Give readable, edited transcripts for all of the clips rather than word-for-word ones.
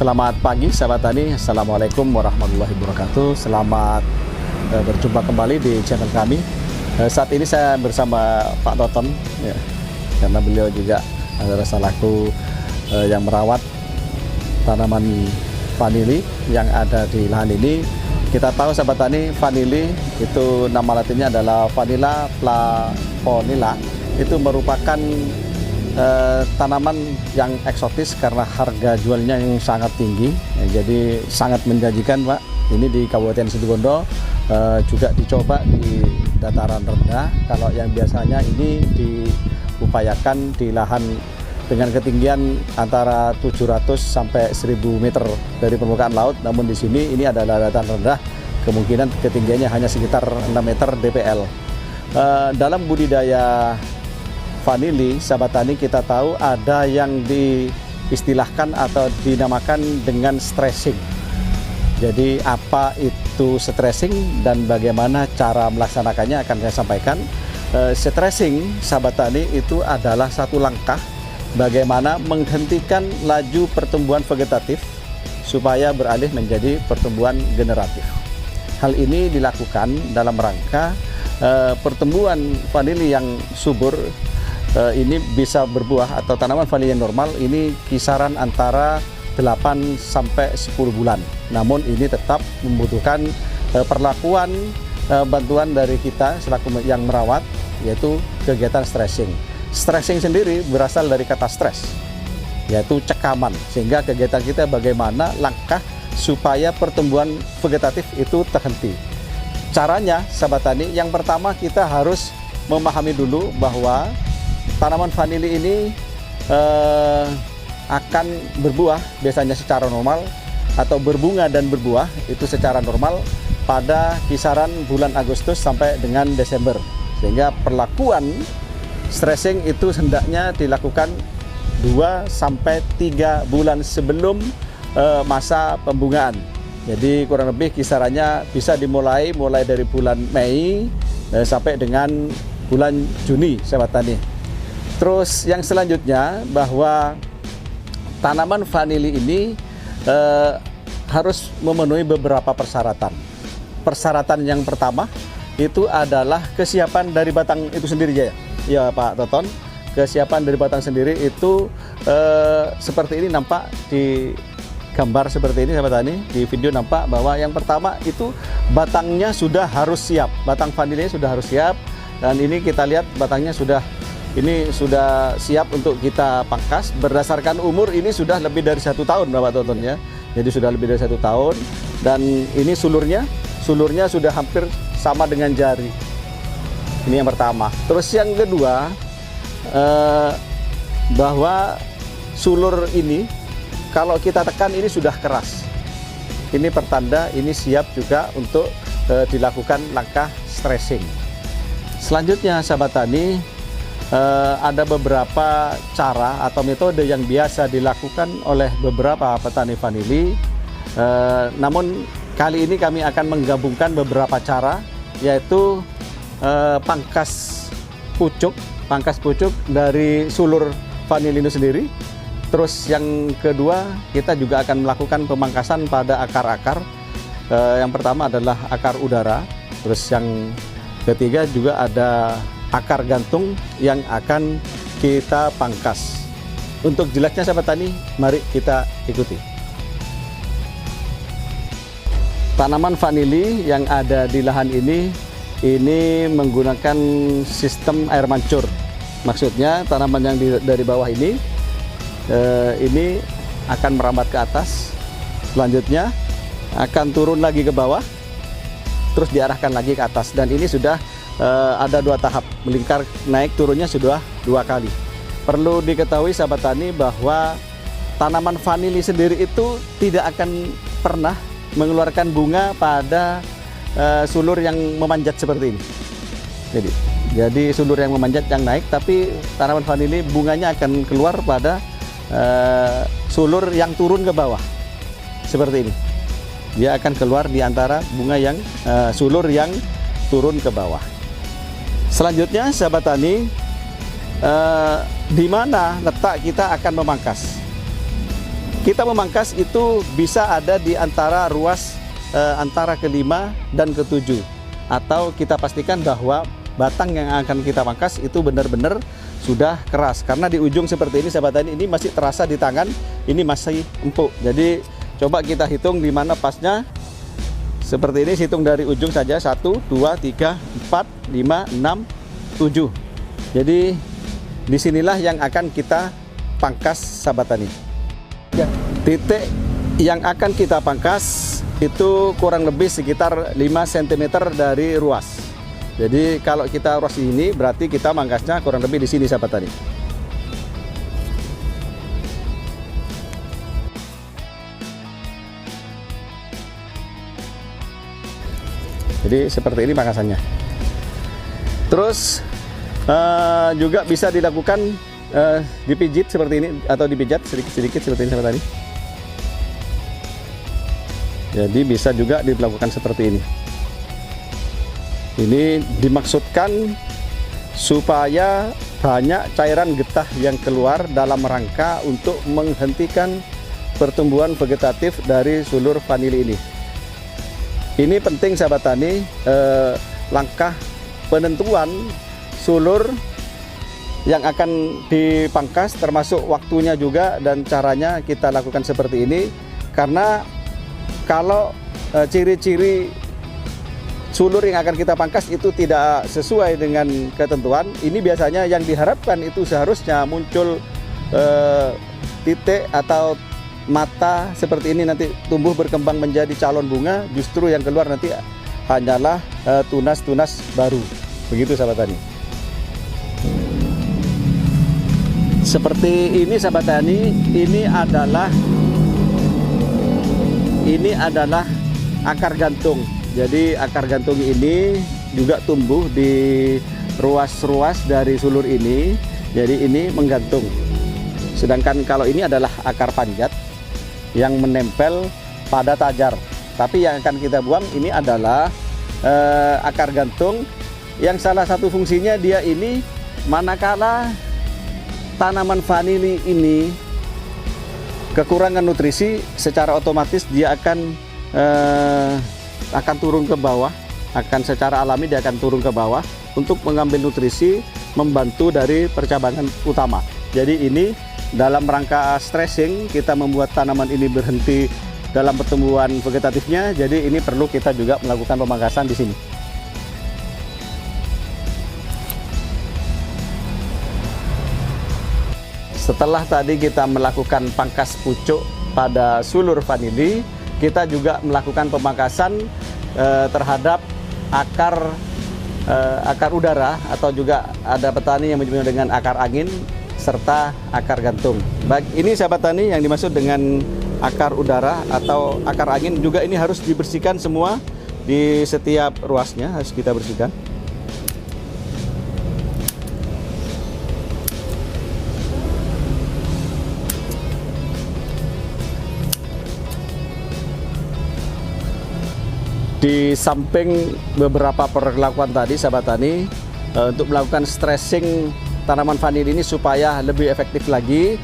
Selamat pagi sahabat tani, Assalamualaikum warahmatullahi wabarakatuh. Selamat berjumpa kembali di channel kami. Saat ini saya bersama Pak Toton ya, karena beliau juga adalah salahku yang merawat tanaman vanili yang ada di lahan ini. Kita tahu sahabat tani, vanili itu nama latinnya adalah Vanilla flaponilla. Itu merupakan tanaman yang eksotis karena harga jualnya yang sangat tinggi ya, jadi sangat menjanjikan Pak. Ini di Kabupaten Situbondo, juga dicoba di dataran rendah. Kalau yang biasanya ini diupayakan di lahan dengan ketinggian antara 700 sampai 1000 meter dari permukaan laut, namun di sini ini adalah dataran rendah, kemungkinan ketinggiannya hanya sekitar 6 meter DPL. Dalam budidaya vanili, sahabat tani, kita tahu ada yang diistilahkan atau dinamakan dengan stressing. Jadi apa itu stressing dan bagaimana cara melaksanakannya akan saya sampaikan. Stressing, sahabat tani, itu adalah satu langkah bagaimana menghentikan laju pertumbuhan vegetatif supaya beralih menjadi pertumbuhan generatif. Hal ini dilakukan dalam rangka pertumbuhan vanili yang subur ini bisa berbuah, atau tanaman vanili yang normal ini kisaran antara 8 sampai 10 bulan. Namun ini tetap membutuhkan perlakuan bantuan dari kita selaku yang merawat, yaitu kegiatan stressing. Stressing sendiri berasal dari kata stres, yaitu cekaman, sehingga kegiatan kita bagaimana langkah supaya pertumbuhan vegetatif itu terhenti. Caranya sahabat tani, yang pertama kita harus memahami dulu bahwa tanaman vanili ini akan berbuah biasanya secara normal, atau berbunga dan berbuah itu secara normal pada kisaran bulan Agustus sampai dengan Desember. Sehingga perlakuan stressing itu hendaknya dilakukan 2 sampai 3 bulan sebelum masa pembungaan. Jadi kurang lebih kisarannya bisa dimulai dari bulan Mei sampai dengan bulan Juni sahabat tani. Terus yang selanjutnya, bahwa tanaman vanili ini harus memenuhi beberapa persyaratan. Persyaratan yang pertama itu adalah kesiapan dari batang itu sendiri ya Pak Toton. Kesiapan dari batang sendiri itu seperti ini, nampak di gambar seperti ini sahabat tani. Di video nampak bahwa yang pertama itu batangnya sudah harus siap, batang vanilinya sudah harus siap, dan ini kita lihat batangnya sudah siap untuk kita pangkas. Berdasarkan umur ini sudah lebih dari 1 tahun Bapak Toton ya. Jadi sudah lebih dari 1 tahun, dan ini sulurnya sudah hampir sama dengan jari. Ini yang pertama. Terus yang kedua, bahwa sulur ini kalau kita tekan ini sudah keras. Ini pertanda ini siap juga untuk dilakukan langkah stressing. Selanjutnya sahabat tani, ada beberapa cara atau metode yang biasa dilakukan oleh beberapa petani vanili. Namun kali ini kami akan menggabungkan beberapa cara, yaitu pangkas pucuk dari sulur vanili itu sendiri. Terus yang kedua, kita juga akan melakukan pemangkasan pada akar-akar. Yang pertama adalah akar udara. Terus yang ketiga juga ada akar gantung yang akan kita pangkas. Untuk jelasnya sahabat tani, mari kita ikuti. Tanaman vanili yang ada di lahan ini menggunakan sistem air mancur. Maksudnya tanaman yang dari bawah ini akan merambat ke atas, selanjutnya akan turun lagi ke bawah, terus diarahkan lagi ke atas. Dan ini sudah ada 2 tahap, melingkar naik turunnya sudah 2 kali. Perlu diketahui sahabat tani bahwa tanaman vanili sendiri itu tidak akan pernah mengeluarkan bunga pada sulur yang memanjat seperti ini. Jadi sulur yang memanjat yang naik, tapi tanaman vanili bunganya akan keluar pada sulur yang turun ke bawah seperti ini. Dia akan keluar di antara bunga yang sulur yang turun ke bawah. Selanjutnya sahabat tani, di mana letak kita akan memangkas. kita memangkas itu bisa ada di antara ruas antara ke-5 dan ke-7, atau kita pastikan bahwa batang yang akan kita pangkas itu benar-benar sudah keras, karena di ujung seperti ini sahabat tani, ini masih terasa di tangan, ini masih empuk. Jadi coba kita hitung di mana pasnya. Seperti ini, hitung dari ujung saja, 1, 2, 3, 4, 5, 6, 7. Jadi disinilah yang akan kita pangkas sahabat tani. Titik yang akan kita pangkas itu kurang lebih sekitar 5 cm dari ruas. Jadi kalau kita ruas ini berarti kita mangkasnya kurang lebih di sini sahabat tani. Jadi seperti ini pangkasannya. Terus juga bisa dilakukan dipijit seperti ini, atau dipijat sedikit-sedikit seperti ini sahabat tani. Jadi bisa juga dilakukan seperti ini. Ini dimaksudkan supaya banyak cairan getah yang keluar dalam rangka untuk menghentikan pertumbuhan vegetatif dari sulur vanili ini. Ini penting sahabat tani, langkah penentuan sulur yang akan dipangkas, termasuk waktunya juga dan caranya kita lakukan seperti ini. Karena kalau ciri-ciri sulur yang akan kita pangkas itu tidak sesuai dengan ketentuan, ini biasanya yang diharapkan itu seharusnya muncul titik atau mata seperti ini, nanti tumbuh berkembang menjadi calon bunga, justru yang keluar nanti hanyalah tunas-tunas baru. Begitu sahabat tani. Seperti ini sahabat tani, ini adalah akar gantung. Jadi akar gantung ini juga tumbuh di ruas-ruas dari sulur ini. Jadi ini menggantung. Sedangkan kalau ini adalah akar panjat yang menempel pada tajar. Tapi yang akan kita buang ini adalah akar gantung yang salah satu fungsinya dia ini, manakala tanaman vanili ini kekurangan nutrisi, secara otomatis dia akan turun ke bawah, akan secara alami dia akan turun ke bawah untuk mengambil nutrisi, membantu dari percabangan utama. Jadi ini dalam rangka stressing, kita membuat tanaman ini berhenti dalam pertumbuhan vegetatifnya. Jadi ini perlu kita juga melakukan pemangkasan di sini. Setelah tadi kita melakukan pangkas pucuk pada sulur vanili, kita juga melakukan pemangkasan terhadap akar udara, atau juga ada petani yang menyebutnya dengan akar angin serta akar gantung. Baik, ini sahabat tani yang dimaksud dengan akar udara atau akar angin, juga ini harus dibersihkan semua di setiap ruasnya, harus kita bersihkan. Di samping beberapa perlakuan tadi sahabat tani, untuk melakukan stressing tanaman vanili ini supaya lebih efektif lagi,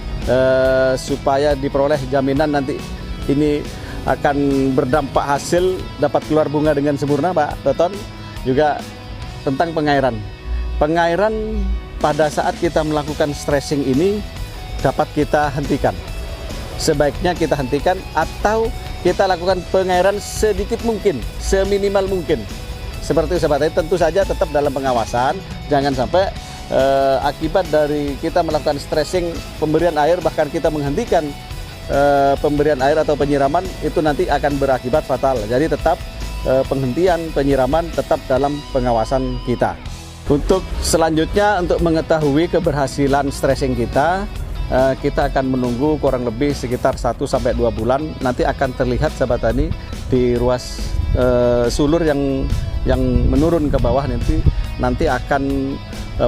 supaya diperoleh jaminan nanti ini akan berdampak hasil dapat keluar bunga dengan sempurna, Pak Toton. Juga tentang pengairan. Pengairan pada saat kita melakukan stressing ini dapat kita hentikan. Sebaiknya kita hentikan atau kita lakukan pengairan sedikit mungkin, seminimal mungkin. Seperti sahabat tani, tentu saja tetap dalam pengawasan, jangan sampai akibat dari kita melakukan stressing pemberian air, bahkan kita menghentikan pemberian air atau penyiraman, itu nanti akan berakibat fatal. Jadi tetap penghentian penyiraman tetap dalam pengawasan kita. Untuk selanjutnya, untuk mengetahui keberhasilan stressing kita akan menunggu kurang lebih sekitar 1-2 bulan. Nanti akan terlihat sahabat tani di ruas sulur yang menurun ke bawah, nanti akan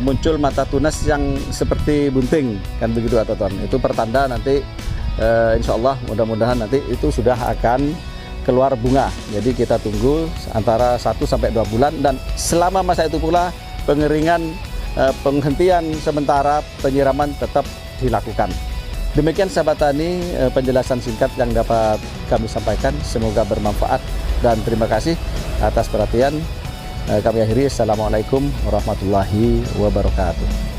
muncul mata tunas yang seperti bunting, kan begitu atau ton. Itu pertanda nanti insya Allah, mudah-mudahan nanti itu sudah akan keluar bunga. Jadi kita tunggu antara 1-2 bulan, dan selama masa itu pula pengeringan, penghentian sementara penyiraman tetap dilakukan. Demikian sahabat tani penjelasan singkat yang dapat kami sampaikan. Semoga bermanfaat dan terima kasih atas perhatian. Kami akhiri. Assalamualaikum warahmatullahi wabarakatuh.